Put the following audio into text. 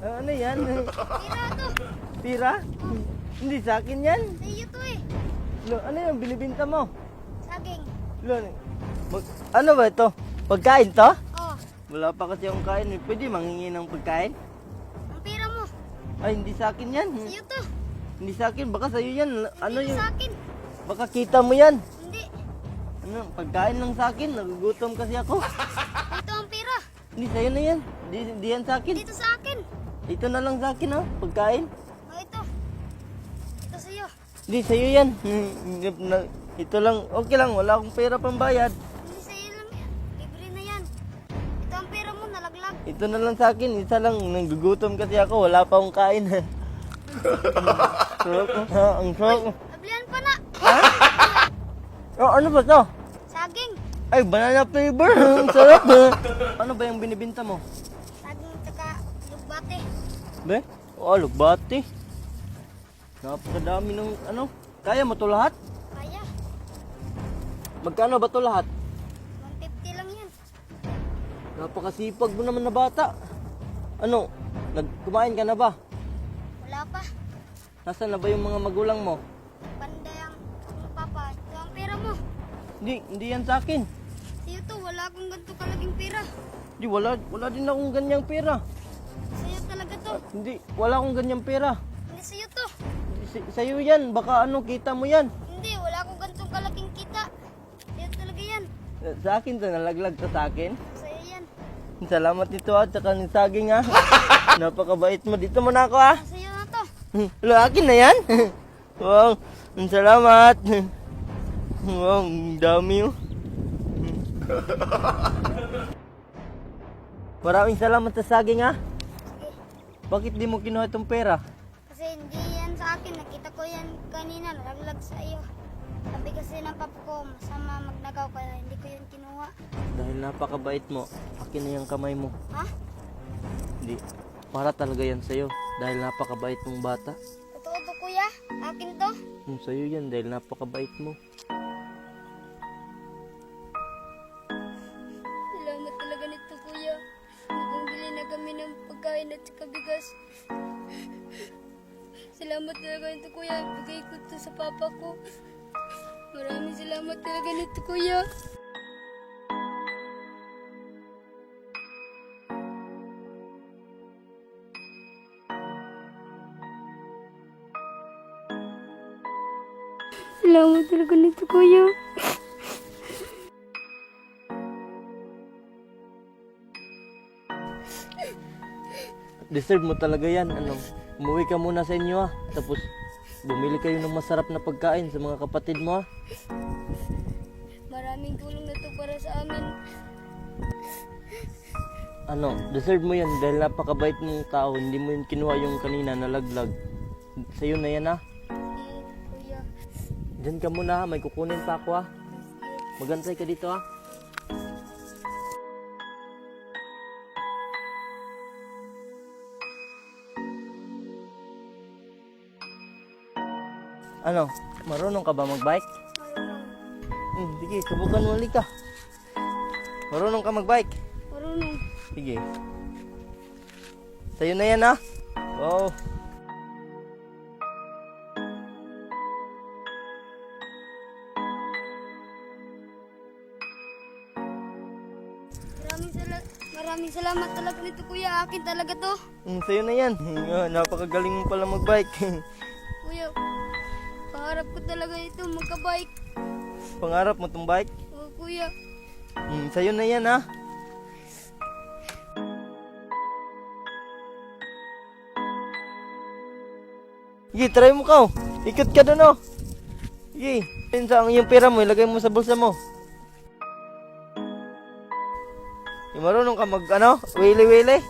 Ano yan? Pira to. Pira? Hindi sa akin yan. Sa iyo to eh. Lo, ano yung binibinta mo? Saging. Lo, ano ba ito? Pagkain to? Oh, Wala pa kasi akong kain. Pwede manghingi ng pagkain? ang pira mo. Ay, hindi sa akin yan. Sa iyo to. Hindi sa akin. Baka sa'yo yan. Ano Hindi yung... sa akin. Baka kita mo yan. Hindi. Ano, pagkain lang sa akin. Nagugutom kasi ako. Ito ang pira. Hindi sa'yo na yan. Hindi yan sa akin. Dito sa akin. Ito na lang sa akin, ha? Pagkain. Oh, ito. Ito sa iyo. Hindi, sa'yo yan. Ito lang. Okay lang. Wala akong pera pambayad. Hindi sa iyo lang yan. Libre na yan. Ito ang pira mo, nalaglag. Ito na lang sa akin. Isa lang. Nagugutom kasi ako. Wala pa akong kain. Sarap ko. Ha? Ang sarap ko. Ablihan pa na. Oh, ano ba to? Saging. Ay, banana flavor. Ang sarap. Ano ba yung binibinta mo? Saging tsaka lugbate. Be? Oh, lugbati. Napakadami ng ano. Kaya mo to lahat? Kaya. Magkano ba to lahat? 150 lang yan. Napakasipag mo naman na bata. Ano? Kumain ka na ba? Wala pa. Nasaan na ba yung mga magulang mo? Panday ang papa. Ito ang pera mo. Hindi yan sa akin. Sa'yo to, wala akong ganito kalaging pera. Di, wala din akong ganyang pera. Sa'yo talaga to. Hindi, wala akong ganyang pera. Hindi sa'yo to. Sa'yo yan, baka ano, kita mo yan. Hindi, wala akong ganitong kalaking kita. Sa'yo talaga yan. Sa akin to, nalaglag to sa akin. Sa'yo yan. Salamat nito at saka ng saging ha. Napakabait mo. Dito mo na ako ha. Sa'yo na to. Lo, akin na yan. Wow, salamat. Wow, ang dami oh. Maraming salamat sa saging ha. Sige. Bakit di mo kinuha itong pera? Kasi hindi yan sa akin. Nakita ko yan kanina. Nalaglag sa iyo. Sabi kasi ng papa ko, masama magnagaw kaya hindi ko yan kinuha. Dahil napakabait mo, akin na yung kamay mo. Ha? Hindi, para talaga yan sa'yo. Dahil napakabait mong bata. Totoo to kuya? Akin to? Sa'yo yan dahil napakabait mo. Salamat talaga nito kuya. Bumili na kami ng pagkain at saka bigas. Salamat talaga nito kuya. Bigay ko to sa papa ko. Maraming salamat talaga nito kuya. Salamat talaga nito kuya. Deserve mo talaga yan. Ano, umuwi ka muna sa inyo ha. Tapos, bumili kayo ng masarap na pagkain sa mga kapatid mo ha. Maraming tulong na to para sa amin. Ano, deserve mo yan dahil napakabait mong tao. Hindi mo yun kinuha yung kanina na laglag. Sa'yo na yan ha. Kuya. Diyan ka muna ha. May kukunin pa ako ha. Magantay ka dito ha. Ano, marunong ka ba magbike? Sige, subukan mo ulit ka. Marunong ka magbike? Marunong. Sige. Sa'yo na yan ha. Wow. Maraming salamat talaga nito kuya. Akin talaga to. Sa'yo na yan. Napakagaling mo pala magbike. Kuya, pangarap ko talaga ito magka-bike. Pangarap mo tong bike? Oo kuya. Sa'yo na yan ha. Sige, try mo ka oh. Ikot ka doon oh. Sige, yung pera mo, ilagay mo sa bulsa mo. Marunong ka mag, ano, wili-wili?